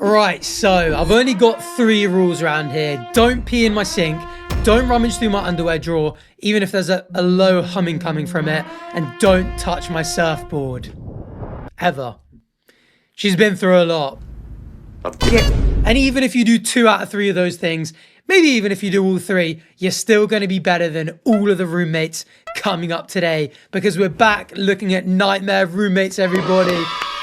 Right, so I've only got 3 rules around here. Don't pee in my sink. Don't rummage through my underwear drawer, even if there's a low humming coming from it. And don't touch my surfboard. Ever. She's been through a lot. Yeah. And even if you do 2 out of 3 of those things, maybe even if you do all 3, you're still going to be better than all of the roommates coming up today, because we're back looking at nightmare roommates, everybody.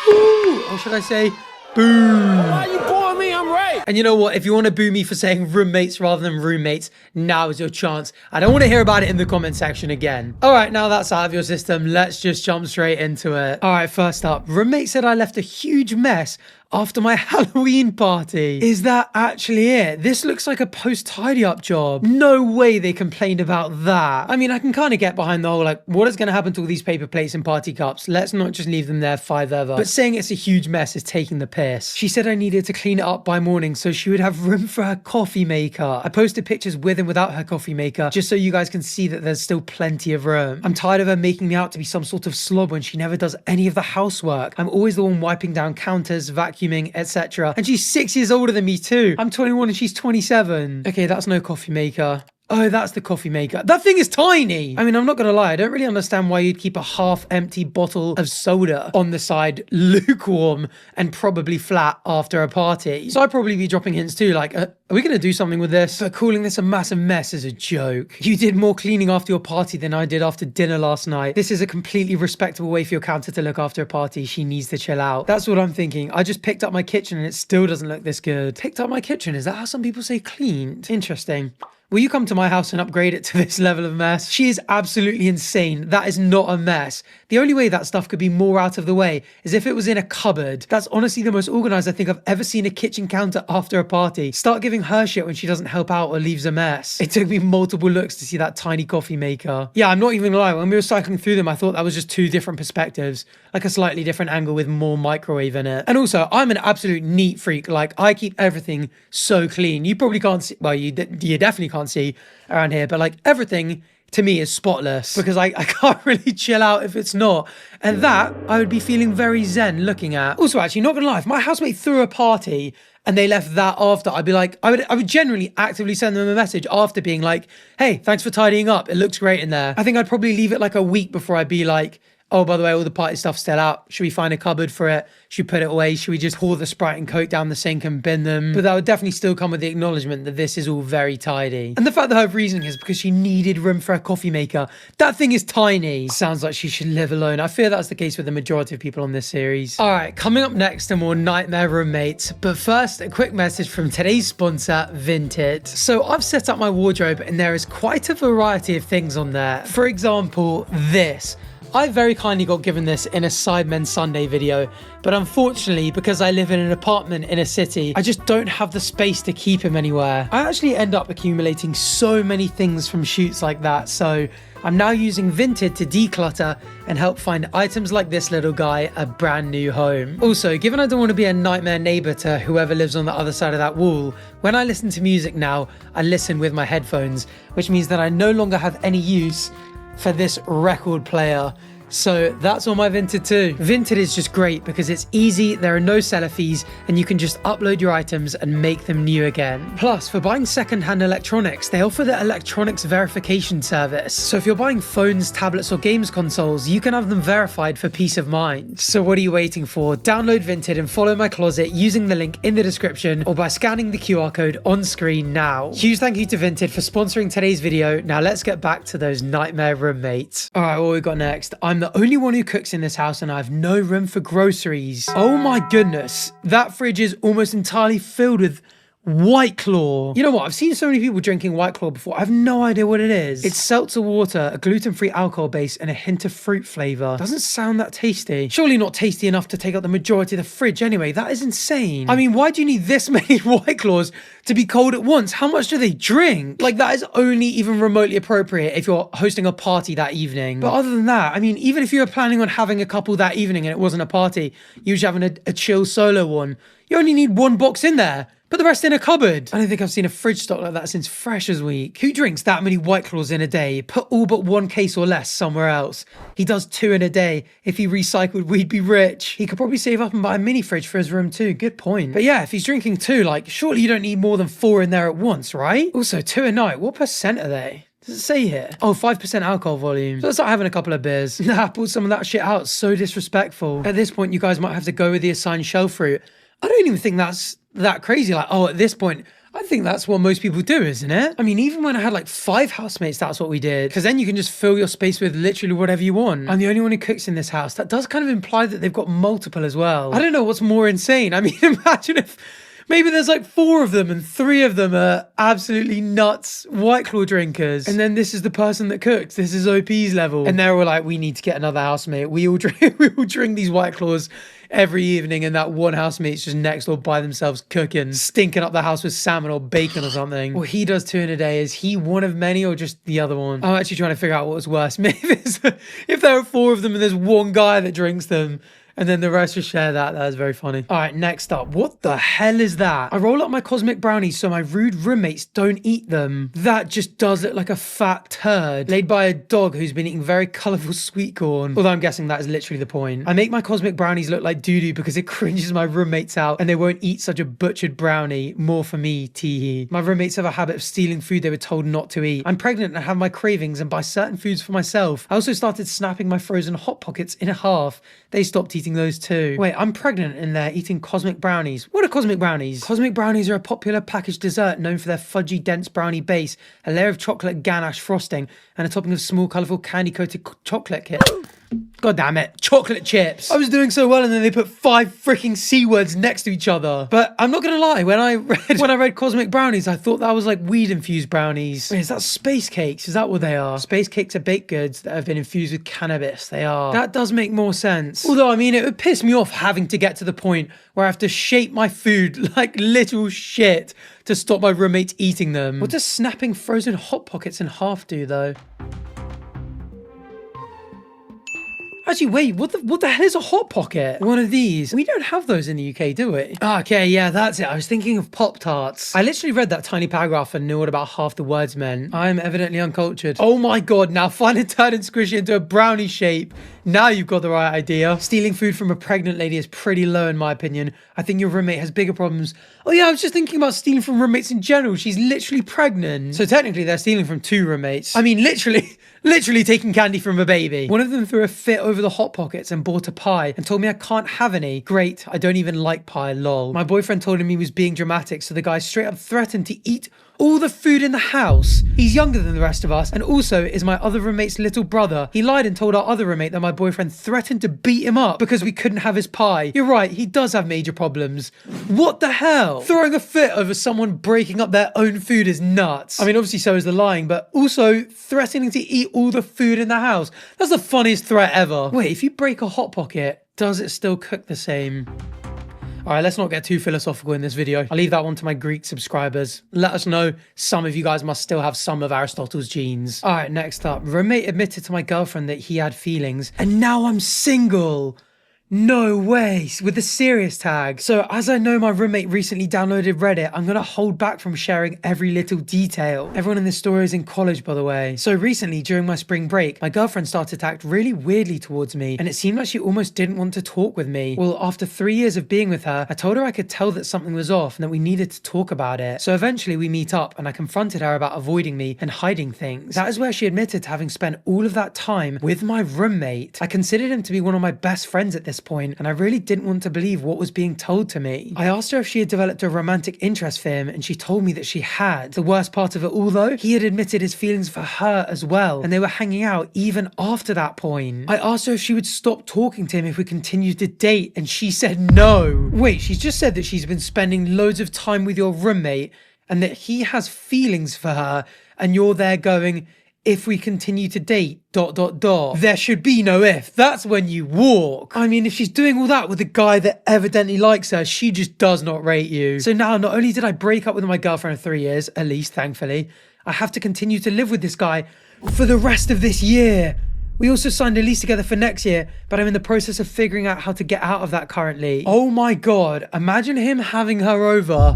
Ooh, or should I say, boom. Why you booing me? I'm right. And you know what? If you want to boo me for saying roommates rather than roommates, now is your chance. I don't want to hear about it in the comment section again. All right, now that's out of your system, let's just jump straight into it. All right, first up, roommate said I left a huge mess after my Halloween party. Is that actually it? This looks like a post-tidy up job. No way they complained about that. I mean, I can kind of get behind the whole, like, what is going to happen to all these paper plates and party cups? Let's not just leave them there forever. But saying it's a huge mess is taking the piss. She said I needed to clean it up by morning so she would have room for her coffee maker. I posted pictures with and without her coffee maker just so you guys can see that there's still plenty of room. I'm tired of her making me out to be some sort of slob when she never does any of the housework. I'm always the one wiping down counters, vacuuming, etc. And she's 6 years older than me too. I'm 21 and she's 27. Okay, that's no coffee maker. Oh, that's the coffee maker. That thing is tiny. I mean, I'm not gonna lie, I don't really understand why you'd keep a half-empty bottle of soda on the side, lukewarm and probably flat after a party. So I'd probably be dropping hints too, like, are we gonna do something with this? But calling this a massive mess is a joke. You did more cleaning after your party than I did after dinner last night. This is a completely respectable way for your counter to look after a party. She needs to chill out. That's what I'm thinking. I just picked up my kitchen and it still doesn't look this good. Picked up my kitchen? Is that how some people say cleaned? Interesting. Will you come to my house and upgrade it to this level of mess? She is absolutely insane. That is not a mess. The only way that stuff could be more out of the way is if it was in a cupboard. That's honestly the most organized I think I've ever seen a kitchen counter after a party. Start giving her shit when she doesn't help out or leaves a mess. It took me multiple looks to see that tiny coffee maker. Yeah, I'm not even gonna lie. When we were cycling through them, I thought that was just 2 different perspectives, like a slightly different angle with more microwave in it. And also, I'm an absolute neat freak. Like, I keep everything so clean. You probably can't see, well, you definitely can't see around here, but like everything to me is spotless because I can't really chill out if it's not. And that I would be feeling very zen looking at. Also, actually, not gonna lie, if my housemate threw a party and they left that after, I'd be like, I would generally actively send them a message after being like, hey, thanks for tidying up. It looks great in there. I think I'd probably leave it like a week before I'd be like, oh, by the way, all the party stuff's still out. Should we find a cupboard for it? Should we put it away? Should we just pour the Sprite and Coke down the sink and bin them? But that would definitely still come with the acknowledgement that this is all very tidy. And the fact that her reasoning is because she needed room for a coffee maker. That thing is tiny. Sounds like she should live alone. I fear that's the case with the majority of people on this series. All right, coming up next are more nightmare roommates. But first, a quick message from today's sponsor, Vinted. So I've set up my wardrobe and there is quite a variety of things on there. For example, this. I very kindly got given this in a Sidemen Sunday video, but unfortunately, because I live in an apartment in a city, I just don't have the space to keep him anywhere. I actually end up accumulating so many things from shoots like that, so I'm now using Vinted to declutter and help find items like this little guy a brand new home. Also, given I don't want to be a nightmare neighbor to whoever lives on the other side of that wall, when I listen to music now, I listen with my headphones, which means that I no longer have any use for this record player. So that's on my Vinted too. Vinted is just great because it's easy, there are no seller fees, and you can just upload your items and make them new again. Plus, for buying secondhand electronics, they offer the electronics verification service. So if you're buying phones, tablets, or games consoles, you can have them verified for peace of mind. So what are you waiting for? Download Vinted and follow my closet using the link in the description or by scanning the QR code on screen now. Huge thank you to Vinted for sponsoring today's video. Now let's get back to those nightmare roommates. All right, what we got next? I'm the only one who cooks in this house and I have no room for groceries. Oh my goodness, that fridge is almost entirely filled with White Claw. You know what? I've seen so many people drinking White Claw before. I have no idea what it is. It's seltzer water, a gluten-free alcohol base, and a hint of fruit flavor. Doesn't sound that tasty. Surely not tasty enough to take up the majority of the fridge anyway. That is insane. I mean, why do you need this many White Claws to be cold at once? How much do they drink? Like, that is only even remotely appropriate if you're hosting a party that evening. But other than that, I mean, even if you were planning on having a couple that evening and it wasn't a party, you were just having a chill solo one, you only need 1 box in there. Put the rest in a cupboard. I don't think I've seen a fridge stock like that since Freshers Week. Who drinks that many White Claws in a day? Put all but one case or less somewhere else. He does 2 in a day. If he recycled, we'd be rich. He could probably save up and buy a mini fridge for his room too. Good point. But yeah, if he's drinking 2, like, surely you don't need more than 4 in there at once, right? Also, 2 a night. What percent are they? Does it say here? Oh, 5% alcohol volume. So let's start having a couple of beers. Nah, pull some of that shit out. So disrespectful. At this point, you guys might have to go with the assigned shelf route. I don't even think that's that crazy. Like, oh, at this point, I think that's what most people do, isn't it? I mean, even when I had like 5 housemates, that's what we did. Because then you can just fill your space with literally whatever you want. I'm the only one who cooks in this house. That does kind of imply that they've got multiple as well. I don't know what's more insane. I mean, imagine if maybe there's like 4 of them and 3 of them are absolutely nuts White Claw drinkers. And then this is the person that cooks. This is OP's level. And they're all like, we need to get another housemate. We all drink these White Claws every evening, and that one housemate's just next door by themselves cooking, stinking up the house with salmon or bacon or something. Well, he does 2 in a day. Is he one of many or just the other one? I'm actually trying to figure out what was worse. Maybe if there are 4 of them and there's one guy that drinks them, and then the rest just share that. That is very funny. All right, next up. What the hell is that? I roll up my cosmic brownies so my rude roommates don't eat them. That just does look like a fat turd laid by a dog who's been eating very colourful sweet corn. Although I'm guessing that is literally the point. I make my cosmic brownies look like doo-doo because it cringes my roommates out and they won't eat such a butchered brownie. More for me, tee-hee. My roommates have a habit of stealing food they were told not to eat. I'm pregnant and have my cravings and buy certain foods for myself. I also started snapping my frozen Hot Pockets in half. They stopped eating those too. Wait, I'm pregnant and they're eating cosmic brownies. What are cosmic brownies? Cosmic brownies are a popular packaged dessert known for their fudgy, dense brownie base, a layer of chocolate ganache frosting, and a topping of small, colourful candy-coated chocolate kit. God damn it. Chocolate chips. I was doing so well and then they put 5 freaking C words next to each other. But I'm not gonna lie, when I read cosmic brownies, I thought that was like weed infused brownies. Wait, is that space cakes? Is that what they are? Space cakes are baked goods that have been infused with cannabis. They are. That does make more sense. Although, I mean, it would piss me off having to get to the point where I have to shape my food like literal shit to stop my roommates eating them. What does snapping frozen Hot Pockets in half do though? Actually, wait, what the hell is a Hot Pocket? One of these. We don't have those in the UK, do we? Okay, yeah, that's it. I was thinking of Pop-Tarts. I literally read that tiny paragraph and knew what about half the words meant. I'm evidently uncultured. Oh my god, now find a turn and squish it into a brownie shape. Now you've got the right idea. Stealing food from a pregnant lady is pretty low in my opinion. I think your roommate has bigger problems. Oh yeah, I was just thinking about stealing from roommates in general. She's literally pregnant. So technically they're stealing from 2 roommates. I mean, literally taking candy from a baby. One of them threw a fit over the Hot Pockets and bought a pie and told me I can't have any. Great, I don't even like pie, lol. My boyfriend told him he was being dramatic, so the guy straight up threatened to eat all the food in the house. He's younger than the rest of us and also is my other roommate's little brother. He lied and told our other roommate that my boyfriend threatened to beat him up because we couldn't have his pie. You're right, he does have major problems. What the hell? Throwing a fit over someone breaking up their own food is nuts. I mean, obviously so is the lying, but also threatening to eat all the food in the house. That's the funniest threat ever. Wait, if you break a Hot Pocket, does it still cook the same? All right, let's not get too philosophical in this video. I'll leave that one to my Greek subscribers. Let us know. Some of you guys must still have some of Aristotle's genes. All right, next up. Roommate admitted to my girlfriend that he had feelings, and now I'm single. No way, with the serious tag. So as I know my roommate recently downloaded Reddit, I'm gonna hold back from sharing every little detail. Everyone in this story is in college, by the way. So recently, during my spring break, my girlfriend started to act really weirdly towards me, and it seemed like she almost didn't want to talk with me. Well, after 3 years of being with her, I told her I could tell that something was off and that we needed to talk about it. So eventually we meet up and I confronted her about avoiding me and hiding things. That is where she admitted to having spent all of that time with my roommate. I considered him to be one of my best friends at this point, and I really didn't want to believe what was being told to me. I asked her if she had developed a romantic interest for him, and she told me that she had. The worst part of it all though, he had admitted his feelings for her as well, and they were hanging out even after that point. I asked her if she would stop talking to him if we continued to date, and she said no. Wait, she's just said that she's been spending loads of time with your roommate, and that he has feelings for her, and you're there going, if we continue to date, ... There should be no if. That's when you walk. I mean, if she's doing all that with a guy that evidently likes her, she just does not rate you. So now, not only did I break up with my girlfriend for 3 years, at least, thankfully, I have to continue to live with this guy for the rest of this year. We also signed a lease together for next year, but I'm in the process of figuring out how to get out of that currently. Oh my god, imagine him having her over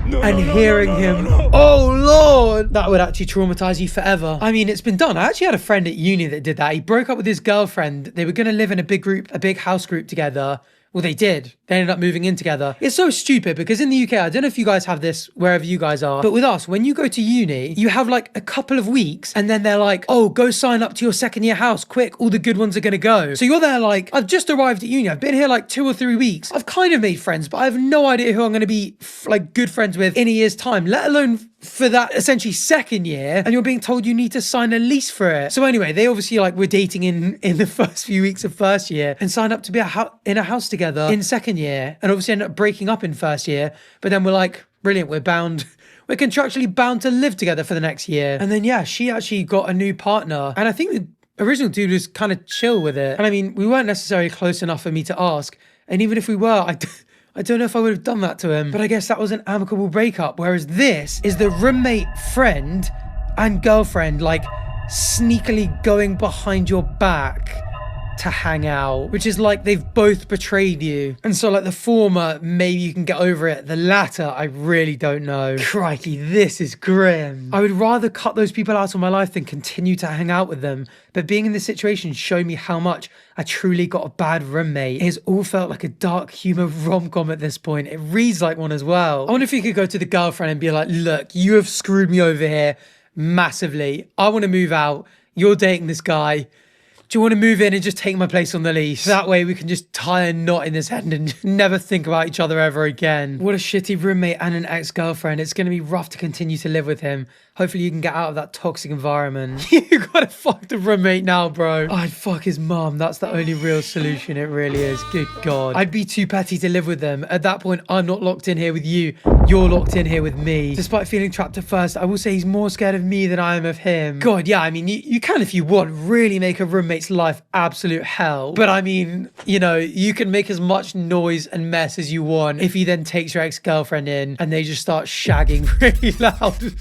and hearing him, oh Lord, that would actually traumatize you forever. I mean, it's been done. I actually had a friend at uni that did that. He broke up with his girlfriend. They were going to live in a big house group together. Well, they did. They ended up moving in together. It's so stupid because in the UK, I don't know if you guys have this wherever you guys are, but with us, when you go to uni, you have like a couple of weeks and then they're like, oh, go sign up to your second year house quick. All the good ones are going to go. So you're there like, I've just arrived at uni. I've been here like 2 or 3 weeks. I've kind of made friends, but I have no idea who I'm going to be like good friends with in a year's time, let alone for that essentially second year, and you're being told you need to sign a lease for it. So anyway, they obviously like were dating in the first few weeks of first year and signed up to be in a house together in second year, and obviously ended up breaking up in first year. But then we're like, brilliant, we're contractually bound to live together for the next year. And then yeah, she actually got a new partner, and I think the original dude was kind of chill with it. And I mean, we weren't necessarily close enough for me to ask, and even if we were, I don't know if I would have done that to him, but I guess that was an amicable breakup. Whereas this is the roommate, friend, and girlfriend, like sneakily going behind your back to hang out, which is like they've both betrayed you. And so like the former, maybe you can get over it. The latter, I really don't know. Crikey, this is grim. I would rather cut those people out of my life than continue to hang out with them. But being in this situation showed me how much I truly got a bad roommate. It has all felt like a dark humor rom-com at this point. It reads like one as well. I wonder if you could go to the girlfriend and be like, look, you have screwed me over here massively. I want to move out. You're dating this guy. Do you want to move in and just take my place on the lease? That way we can just tie a knot in this head and never think about each other ever again. What a shitty roommate and an ex-girlfriend. It's going to be rough to continue to live with him. Hopefully you can get out of that toxic environment. You gotta fuck the roommate now, bro. I'd fuck his mum. That's the only real solution. It really is. Good God. I'd be too petty to live with them. At that point, I'm not locked in here with you. You're locked in here with me. Despite feeling trapped at first, I will say he's more scared of me than I am of him. God, yeah, I mean, you can, if you want, really make a roommate's life absolute hell. But I mean, you know, you can make as much noise and mess as you want if he then takes your ex-girlfriend in and they just start shagging really loud.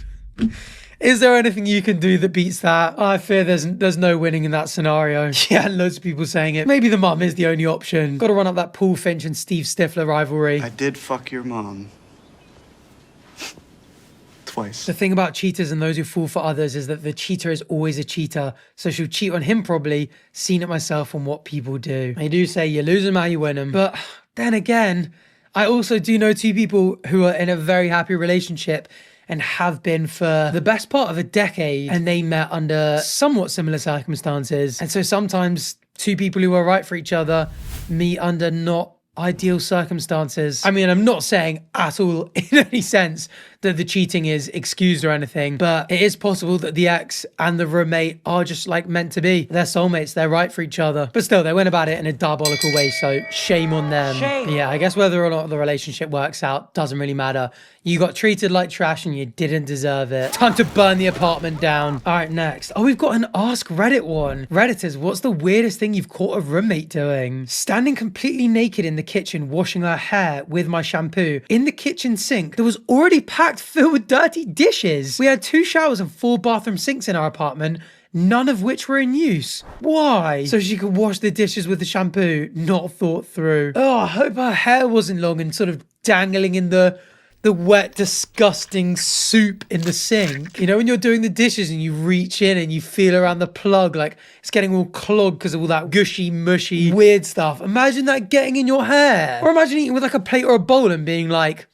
Is there anything you can do that beats that? I fear there's no winning in that scenario. Yeah, loads of people saying it. Maybe the mum is the only option. Got to run up that Paul Finch and Steve Stifler rivalry. I did fuck your mom. Twice. The thing about cheaters and those who fall for others is that the cheater is always a cheater. So she'll cheat on him probably. Seen it myself on what people do. They do say you lose them how you win them. But then again, I also do know 2 people who are in a very happy relationship and have been for the best part of a decade, and they met under somewhat similar circumstances. And so sometimes 2 people who are right for each other meet under not ideal circumstances. I mean, I'm not saying at all in any sense that the cheating is excused or anything, but it is possible that the ex and the roommate are just like meant to be. They're soulmates, they're right for each other. But still, they went about it in a diabolical way, so shame on them. Shame. Yeah, I guess whether or not the relationship works out doesn't really matter. You got treated like trash and you didn't deserve it. Time to burn the apartment down. All right, next. Oh, we've got an Ask Reddit one. Redditors, what's the weirdest thing you've caught a roommate doing? Standing completely naked in the kitchen, washing her hair with my shampoo. In the kitchen sink, there was already packed filled with dirty dishes. We had 2 showers and 4 bathroom sinks in our apartment, none of which were in use. Why? So she could wash the dishes with the shampoo. Not thought through. Oh, I hope her hair wasn't long and sort of dangling in the wet, disgusting soup in the sink. You know, when you're doing the dishes and you reach in and you feel around the plug like it's getting all clogged because of all that gushy, mushy, weird stuff. Imagine that getting in your hair. Or imagine eating with like a plate or a bowl and being like,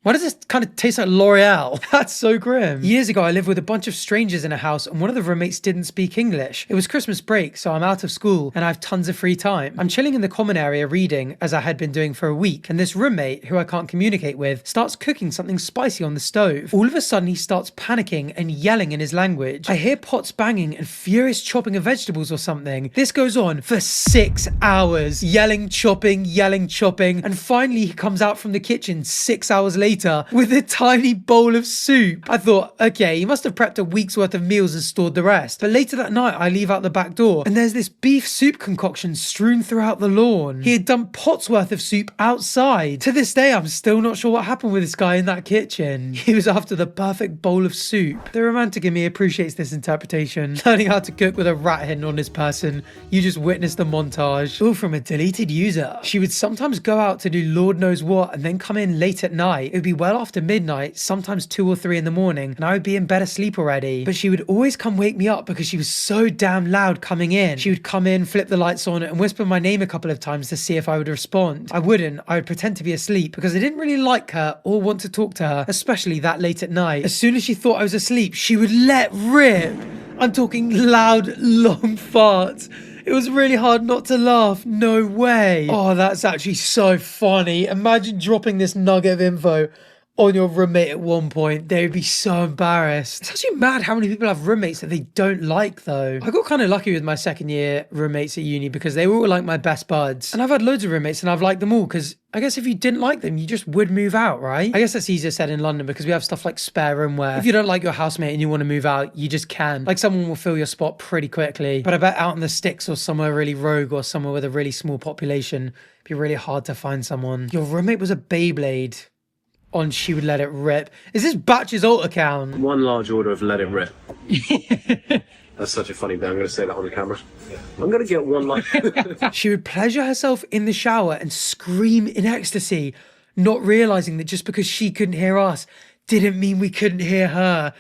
why does this kind of taste like L'Oreal? That's so grim. Years ago, I lived with a bunch of strangers in a house and one of the roommates didn't speak English. It was Christmas break, so I'm out of school and I have tons of free time. I'm chilling in the common area reading, as I had been doing for a week, and this roommate, who I can't communicate with, starts cooking something spicy on the stove. All of a sudden, he starts panicking and yelling in his language. I hear pots banging and furious chopping of vegetables or something. This goes on for 6 hours. Yelling, chopping, and finally he comes out from the kitchen 6 hours later with a tiny bowl of soup. I thought, okay, he must have prepped a week's worth of meals and stored the rest. But later that night, I leave out the back door and there's this beef soup concoction strewn throughout the lawn. He had dumped pots worth of soup outside. To this day, I'm still not sure what happened with this guy in that kitchen. He was after the perfect bowl of soup. The romantic in me appreciates this interpretation. Learning how to cook with a rat hidden on his person. You just witnessed the montage. All from a deleted user. She would sometimes go out to do Lord knows what and then come in late at night. it would be well after midnight, sometimes 2 or 3 in the morning, and I would be in bed asleep already. But she would always come wake me up because she was so damn loud coming in. She would come in, flip the lights on, and whisper my name a couple of times to see if I would respond. I wouldn't. I would pretend to be asleep because I didn't really like her or want to talk to her, especially that late at night. As soon as she thought I was asleep, she would let rip. I'm talking loud, long farts. It was really hard not to laugh. No way. Oh, that's actually so funny. Imagine dropping this nugget of info on your roommate at one point. They would be so embarrassed. It's actually mad how many people have roommates that they don't like though. I got kind of lucky with my second year roommates at uni because they were all like my best buds. And I've had loads of roommates and I've liked them all because I guess if you didn't like them, you just would move out, right? I guess that's easier said in London because we have stuff like spare room where if you don't like your housemate and you want to move out, you just can. Like someone will fill your spot pretty quickly. But I bet out in the sticks or somewhere really rogue or somewhere with a really small population, it'd be really hard to find someone. Your roommate was a Beyblade. On She Would Let It Rip. Is this Batch's alt account? One large order of Let It Rip. That's such a funny bit. I'm going to say that on the camera. I'm going to get one like... She would pleasure herself in the shower and scream in ecstasy, not realizing that just because she couldn't hear us didn't mean we couldn't hear her.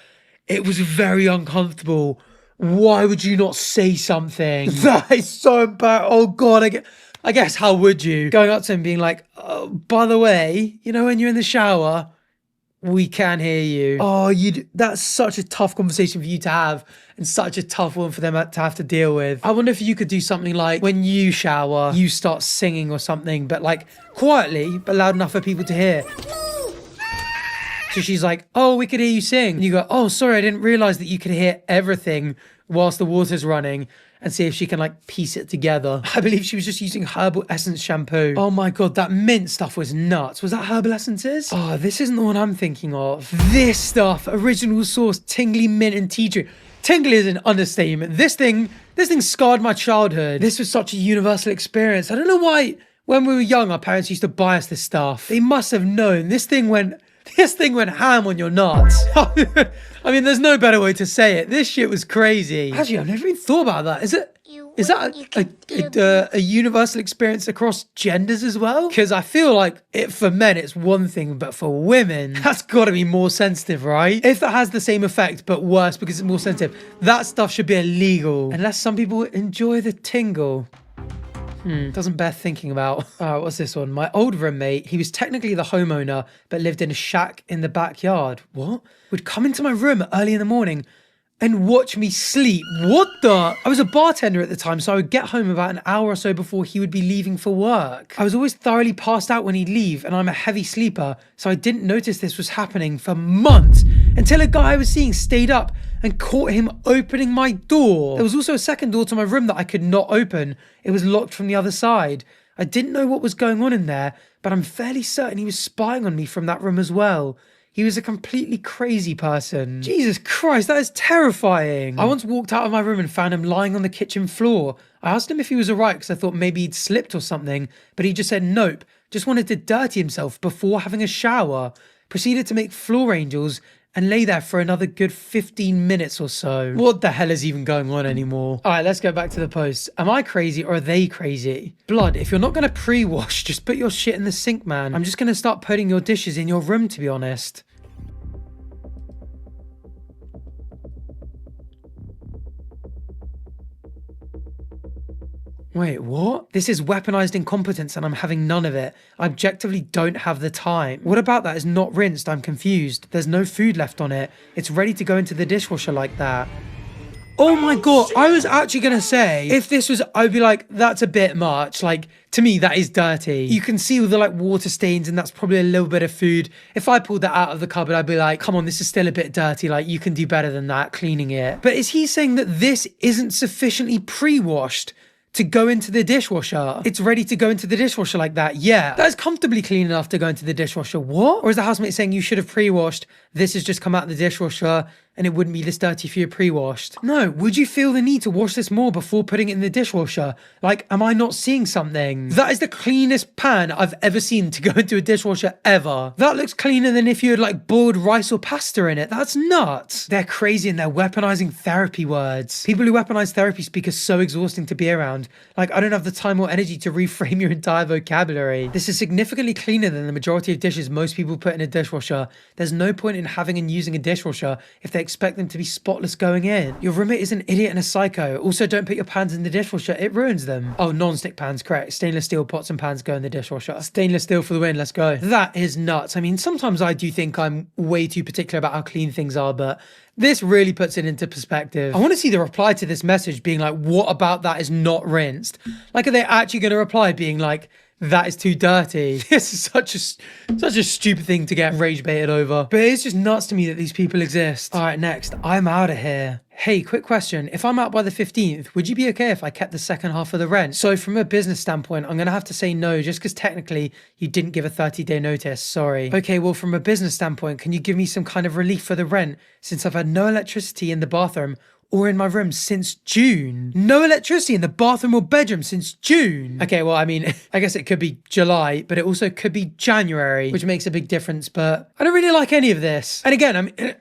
It was very uncomfortable. Why would you not say something? That is so embarrassing. Oh God, I guess how would you? Going up to him being like, oh, by the way, you know when you're in the shower, we can hear you. Oh, that's such a tough conversation for you to have and such a tough one for them to have to deal with. I wonder if you could do something like when you shower, you start singing or something, but like quietly, but loud enough for people to hear. So she's like, oh, we could hear you sing. And you go, oh, sorry, I didn't realize that you could hear everything whilst the water's running. And see if she can like piece it together. I believe she was just using herbal essence shampoo. Oh my God, that mint stuff was nuts. Was that herbal essences? Oh, this isn't the one I'm thinking of. This stuff, original source, tingly mint and tea tree. Tingly is an understatement. This thing scarred my childhood. This was such a universal experience. I don't know why when we were young, our parents used to buy us this stuff. They must have known. This thing went ham on your nuts. I mean, there's no better way to say it. This shit was crazy. Actually, I've never even thought about that. Is that a universal experience across genders as well? Because I feel like for men, it's one thing, but for women, that's got to be more sensitive, right? If that has the same effect, but worse because it's more sensitive, that stuff should be illegal. Unless some people enjoy the tingle. Doesn't bear thinking about. What's this one? My old roommate, he was technically the homeowner, but lived in a shack in the backyard. What? Would come into my room early in the morning and watch me sleep. What the? I was a bartender at the time, so I would get home about an hour or so before he would be leaving for work. I was always thoroughly passed out when he'd leave, and I'm a heavy sleeper, so I didn't notice this was happening for months until a guy I was seeing stayed up and caught him opening my door. There was also a second door to my room that I could not open. It was locked from the other side. I didn't know what was going on in there, but I'm fairly certain he was spying on me from that room as well. He was a completely crazy person. Jesus Christ, that is terrifying. I once walked out of my room and found him lying on the kitchen floor. I asked him if he was alright because I thought maybe he'd slipped or something, but he just said nope, just wanted to dirty himself before having a shower. Proceeded to make floor angels and lay there for another good 15 minutes or so. What the hell is even going on anymore? All right, let's go back to the post. Am I crazy or are they crazy? Blood, if you're not going to pre-wash, just put your shit in the sink, man. I'm just going to start putting your dishes in your room, to be honest. Wait, what? This is weaponized incompetence and I'm having none of it. I objectively don't have the time. What about that is not rinsed? I'm confused. There's no food left on it. It's ready to go into the dishwasher like that. Oh my God, I was actually going to say, if this was, I'd be like, that's a bit much. Like, to me, that is dirty. You can see all the like water stains and that's probably a little bit of food. If I pulled that out of the cupboard, I'd be like, come on, this is still a bit dirty. Like, you can do better than that, cleaning it. But is he saying that this isn't sufficiently pre-washed to go into the dishwasher? It's ready to go into the dishwasher like that. Yeah, that is comfortably clean enough to go into the dishwasher. What? Or is the housemate saying you should have pre-washed, this has just come out of the dishwasher and it wouldn't be this dirty if you were pre-washed? No, would you feel the need to wash this more before putting it in the dishwasher? Like, am I not seeing something? That is the cleanest pan I've ever seen to go into a dishwasher ever. That looks cleaner than if you had like boiled rice or pasta in it. That's nuts. They're crazy and they're weaponizing therapy words. People who weaponize therapy speak are so exhausting to be around. Like, I don't have the time or energy to reframe your entire vocabulary. This is significantly cleaner than the majority of dishes most people put in a dishwasher. There's no point in having and using a dishwasher if they expect them to be spotless going in. Your roommate is an idiot and a psycho. Also, don't put your pans in the dishwasher. It ruins them. Oh, non-stick pans, correct. Stainless steel pots and pans go in the dishwasher. Stainless steel for the win. Let's go. That is nuts. I mean, sometimes I do think I'm way too particular about how clean things are, but this really puts it into perspective. I want to see the reply to this message being like, what about that is not rinsed? Like, are they actually going to reply being like, that is too dirty? This is such a stupid thing to get rage baited over. But it's just nuts to me that these people exist. All right, next. I'm out of here. Hey, quick question. If I'm out by the 15th, would you be okay if I kept the second half of the rent? So from a business standpoint, I'm going to have to say no, just because technically you didn't give a 30-day notice. Sorry. Okay, well, from a business standpoint, can you give me some kind of relief for the rent since I've had no electricity in the bathroom or in my room since June? No electricity in the bathroom or bedroom since June. Okay, well, I mean, I guess it could be July, but it also could be January, which makes a big difference, but I don't really like any of this. And again,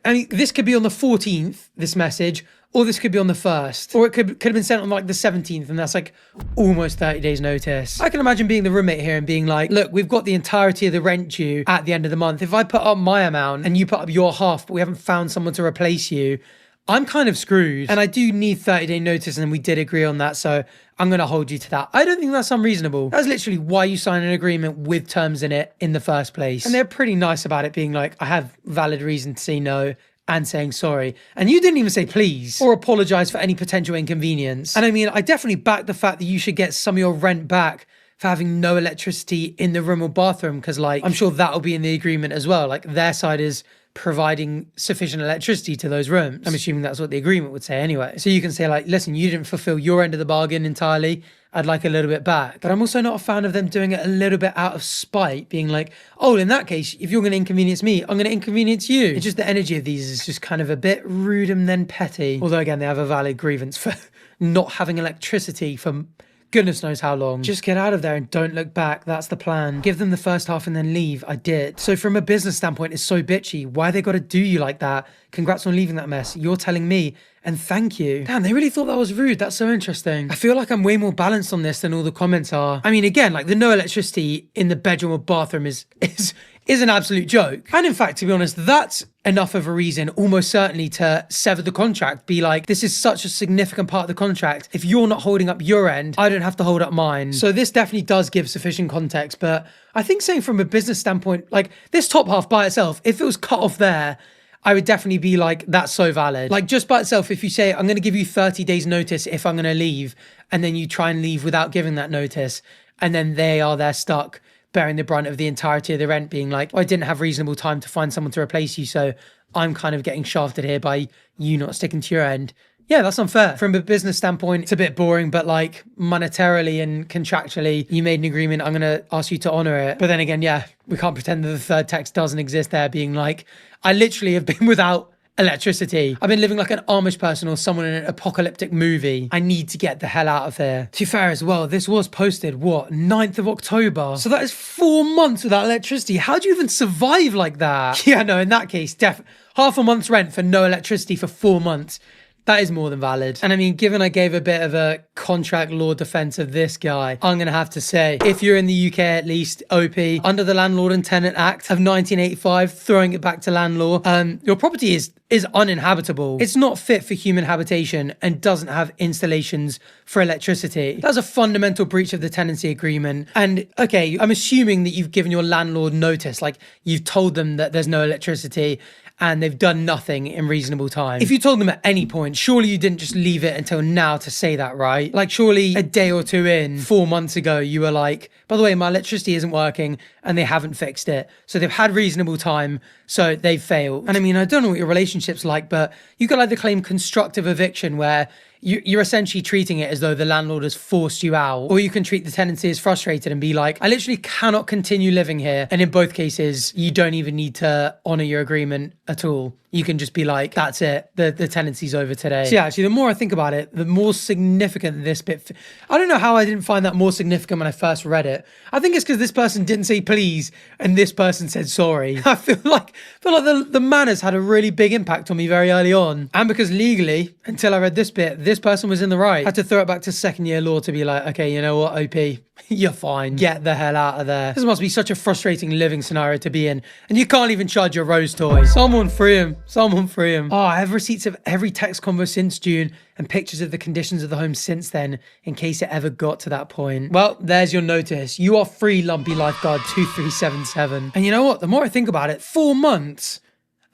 I mean, this could be on the 14th, this message, or this could be on the 1st, or it could have been sent on like the 17th, and that's like almost 30 days notice. I can imagine being the roommate here and being like, look, we've got the entirety of the rent due at the end of the month. If I put up my amount and you put up your half, but we haven't found someone to replace you, I'm kind of screwed, and I do need 30-day notice, and we did agree on that, so I'm going to hold you to that. I don't think that's unreasonable. That's literally why you sign an agreement with terms in it in the first place. And they're pretty nice about it being like, I have valid reason to say no, and saying sorry. And you didn't even say please or apologize for any potential inconvenience. And I mean, I definitely back the fact that you should get some of your rent back for having no electricity in the room or bathroom, because like, I'm sure that'll be in the agreement as well. Like, their side is providing sufficient electricity to those rooms. I'm assuming that's what the agreement would say anyway. So you can say like, listen, you didn't fulfill your end of the bargain entirely. I'd like a little bit back. But I'm also not a fan of them doing it a little bit out of spite, being like, oh, in that case, if you're going to inconvenience me, I'm going to inconvenience you. It's just the energy of these is just kind of a bit rude and then petty. Although again, they have a valid grievance for not having electricity for goodness knows how long. Just get out of there and don't look back. That's the plan. Give them the first half and then leave. I did. So from a business standpoint, it's so bitchy. Why they got to do you like that? Congrats on leaving that mess. You're telling me, and thank you. Damn, they really thought that was rude. That's so interesting. I feel like I'm way more balanced on this than all the comments are. I mean, again, like the no electricity in the bedroom or bathroom is an absolute joke. And in fact, to be honest, that's enough of a reason, almost certainly, to sever the contract. Be like, this is such a significant part of the contract. If you're not holding up your end, I don't have to hold up mine. So this definitely does give sufficient context. But I think saying from a business standpoint, like this top half by itself, if it was cut off there, I would definitely be like, that's so valid. Like just by itself, if you say, I'm going to give you 30 days notice if I'm going to leave, and then you try and leave without giving that notice, and then they're stuck bearing the brunt of the entirety of the rent, being like, well, I didn't have reasonable time to find someone to replace you, so I'm kind of getting shafted here by you not sticking to your end. Yeah, that's unfair. From a business standpoint, it's a bit boring, but like monetarily and contractually, you made an agreement, I'm going to ask you to honor it. But then again, yeah, we can't pretend that the third text doesn't exist there, being like, I literally have been without electricity. I've been living like an Amish person or someone in an apocalyptic movie. I need to get the hell out of here. To be fair as well, this was posted, 9th of October. So that is 4 months without electricity. How do you even survive like that? Yeah, no, in that case, half a month's rent for no electricity for 4 months. That is more than valid. And I mean, given I gave a bit of a contract law defense of this guy, I'm going to have to say, if you're in the UK at least, OP, under the Landlord and Tenant Act of 1985, throwing it back to landlord, your property is uninhabitable. It's not fit for human habitation and doesn't have installations for electricity. That's a fundamental breach of the tenancy agreement. And okay, I'm assuming that you've given your landlord notice, like you've told them that there's no electricity and they've done nothing in reasonable time. If you told them at any point, surely you didn't just leave it until now to say that, right? Like surely a day or two in, 4 months ago, you were like, by the way, my electricity isn't working, and they haven't fixed it. So they've had reasonable time, so they've failed. And I mean, I don't know what your relationship's like, but you could either claim constructive eviction, where you're essentially treating it as though the landlord has forced you out. Or you can treat the tenancy as frustrated and be like, I literally cannot continue living here. And in both cases, you don't even need to honor your agreement at all. You can just be like, that's it. The tenancy's over today. So yeah, actually, the more I think about it, the more significant this bit. I don't know how I didn't find that more significant when I first read it. I think it's because this person didn't say please and this person said sorry. I feel like the manners had a really big impact on me very early on. And because legally, until I read this bit, this person was in the right. I had to throw it back to second year law to be like, okay, you know what, OP, you're fine. Get the hell out of there. This must be such a frustrating living scenario to be in. And you can't even charge your rose toys. Someone free him. Someone free him. Oh, I have receipts of every text convo since June and pictures of the conditions of the home since then, in case it ever got to that point. Well, there's your notice. You are free, Lumpy Lifeguard 2377. And you know what? The more I think about it, 4 months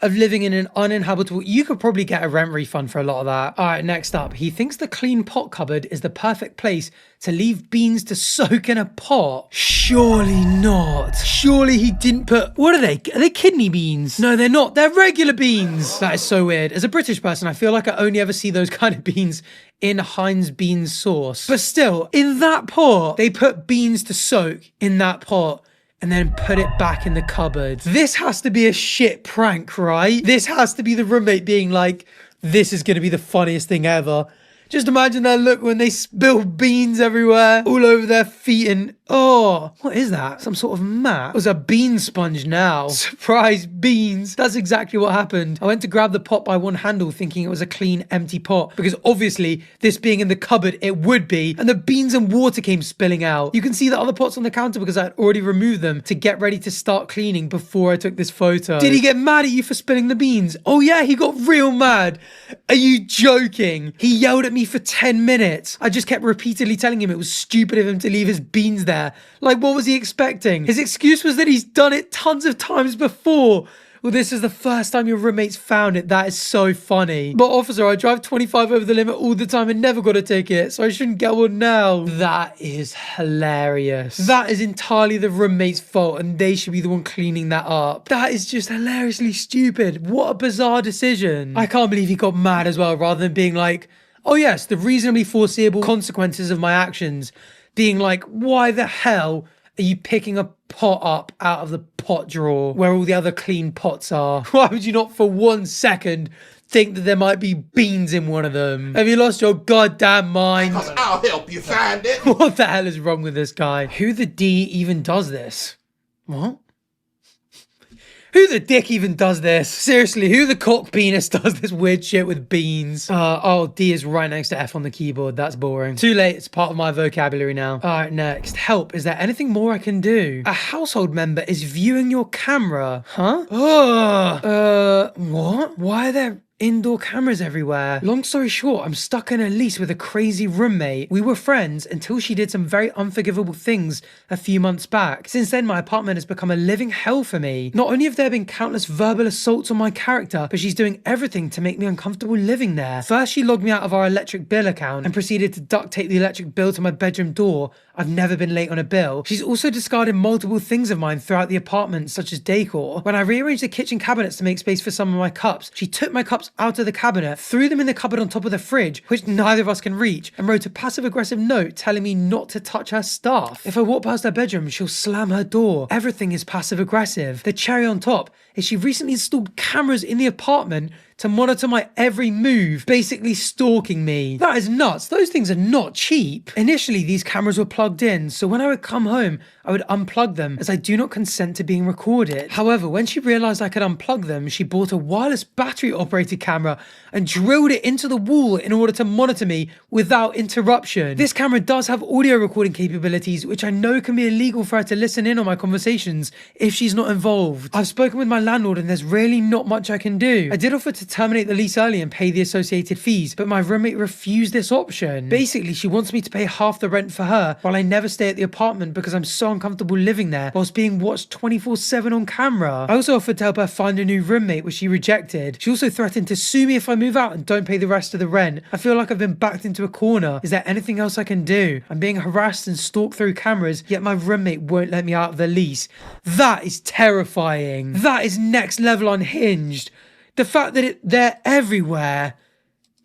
of living in an uninhabitable, you could probably get a rent refund for a lot of that. All right, next up, he thinks the clean pot cupboard is the perfect place to leave beans to soak in a pot. Surely not. Surely he didn't put, what are they? Are they kidney beans? No, they're not. They're regular beans. That is so weird. As a British person, I feel like I only ever see those kind of beans in Heinz bean sauce. But still, in that pot, they put beans to soak in that pot and then put it back in the cupboard. This has to be a shit prank, right? This has to be the roommate being like, this is gonna be the funniest thing ever. Just imagine their look when they spill beans everywhere, all over their feet and, oh, what is that? Some sort of mat? It was a bean sponge now. Surprise beans. That's exactly what happened. I went to grab the pot by one handle thinking it was a clean, empty pot because obviously this being in the cupboard, it would be. And the beans and water came spilling out. You can see the other pots on the counter because I had already removed them to get ready to start cleaning before I took this photo. Did he get mad at you for spilling the beans? Oh yeah, he got real mad. Are you joking? He yelled at me for 10 minutes. I just kept repeatedly telling him it was stupid of him to leave his beans there. Like, what was he expecting? His excuse was that he's done it tons of times before. Well, this is the first time your roommates found it. That is so funny. But officer, I drive 25 over the limit all the time and never got a ticket, so I shouldn't get one now. That is hilarious. That is entirely the roommate's fault and they should be the one cleaning that up. That is just hilariously stupid. What a bizarre decision. I can't believe he got mad as well, rather than being like, oh yes, the reasonably foreseeable consequences of my actions. Being like, why the hell are you picking a pot up out of the pot drawer where all the other clean pots are? Why would you not for 1 second think that there might be beans in one of them? Have you lost your goddamn mind? I'll help you find it. What the hell is wrong with this guy? Who the D even does this? What? Who the dick even does this? Seriously, who the cock penis does this weird shit with beans? Oh, D is right next to F on the keyboard. That's boring. Too late. It's part of my vocabulary now. All right, next. Help. Is there anything more I can do? A household member is viewing your camera. Huh? What? Why are there indoor cameras everywhere? Long story short, I'm stuck in a lease with a crazy roommate. We were friends until she did some very unforgivable things a few months back. Since then, my apartment has become a living hell for me. Not only have there been countless verbal assaults on my character, but she's doing everything to make me uncomfortable living there. First, she logged me out of our electric bill account and proceeded to duct tape the electric bill to my bedroom door. I've never been late on a bill. She's also discarded multiple things of mine throughout the apartment, such as decor. When I rearranged the kitchen cabinets to make space for some of my cups, she took my cups out of the cabinet, threw them in the cupboard on top of the fridge, which neither of us can reach, and wrote a passive-aggressive note telling me not to touch her stuff. If I walk past her bedroom, she'll slam her door. Everything is passive-aggressive. The cherry on top is she recently installed cameras in the apartment to monitor my every move, basically stalking me. That is nuts. Those things are not cheap. Initially, these cameras were plugged in, so when I would come home, I would unplug them as I do not consent to being recorded. However, when she realized I could unplug them, she bought a wireless battery-operated camera and drilled it into the wall in order to monitor me without interruption. This camera does have audio recording capabilities, which I know can be illegal for her to listen in on my conversations if she's not involved. I've spoken with my landlord and there's really not much I can do. I did offer to terminate the lease early and pay the associated fees, but my roommate refused this option. Basically, she wants me to pay half the rent for her while I never stay at the apartment because I'm so uncomfortable living there whilst being watched 24/7 on camera. I also offered to help her find a new roommate, which she rejected. She also threatened to sue me if I move out and don't pay the rest of the rent. I feel like I've been backed into a corner. Is there anything else I can do? I'm being harassed and stalked through cameras, yet my roommate won't let me out of the lease. That is terrifying. That is next level unhinged. The fact that they're everywhere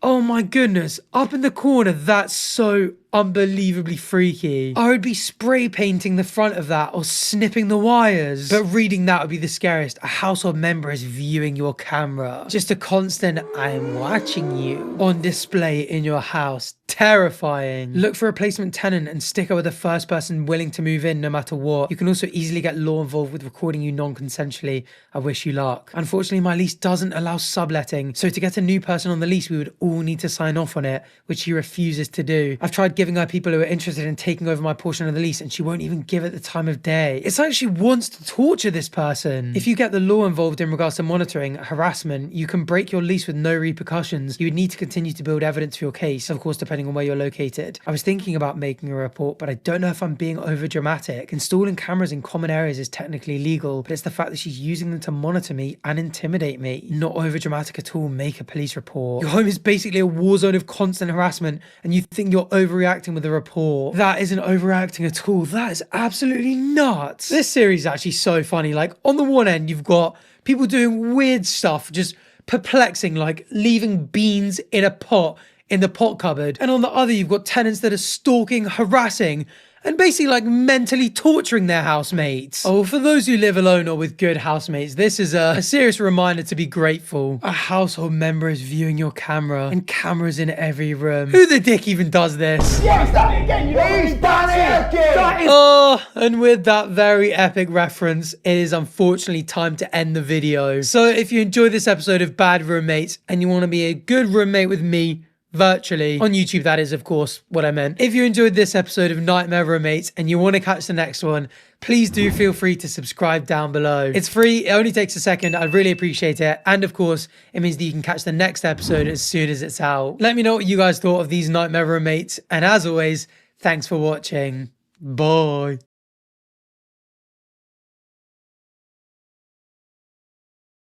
Oh my goodness, up in the corner, that's so unbelievably freaky. I would be spray painting the front of that or snipping the wires. But reading that would be the scariest. A household member is viewing your camera. Just a constant, I'm watching you, on display in your house. Terrifying. Look for a replacement tenant and stick her with the first person willing to move in no matter what. You can also easily get law involved with recording you non-consensually. I wish you luck. Unfortunately, my lease doesn't allow subletting, so to get a new person on the lease, we would all need to sign off on it, which she refuses to do. I've tried giving her people who are interested in taking over my portion of the lease, and she won't even give it the time of day. It's like she wants to torture this person. If you get the law involved in regards to monitoring, harassment, you can break your lease with no repercussions. You would need to continue to build evidence for your case, of course, depending on where you're located. I was thinking about making a report, but I don't know if I'm being over dramatic. Installing cameras in common areas is technically legal, but it's the fact that she's using them to monitor me and intimidate me. Not over dramatic at all. Make a police report. Your home is basically a war zone of constant harassment, and you think you're overreacting with a report. That isn't overreacting at all. That is absolutely nuts. This series is actually so funny. Like, on the one end, you've got people doing weird stuff, just perplexing, like leaving beans in a pot in the pot cupboard. And on the other, you've got tenants that are stalking, harassing, and basically like mentally torturing their housemates. Oh, for those who live alone or with good housemates, this is a serious reminder to be grateful. A household member is viewing your camera, and cameras in every room. Who the dick even does this? Yeah, stop it again. He's done it again. Oh, and with that very epic reference, it is unfortunately time to end the video. So if you enjoyed this episode of Bad Roommates and you want to be a good roommate with me, virtually, on YouTube, that is, of course, what I meant. If you enjoyed this episode of Nightmare Roommates and you want to catch the next one, please do feel free to subscribe down below. It's free. It only takes a second. I'd really appreciate it. And of course, it means that you can catch the next episode as soon as it's out. Let me know what you guys thought of these Nightmare Roommates. And as always, thanks for watching. Bye.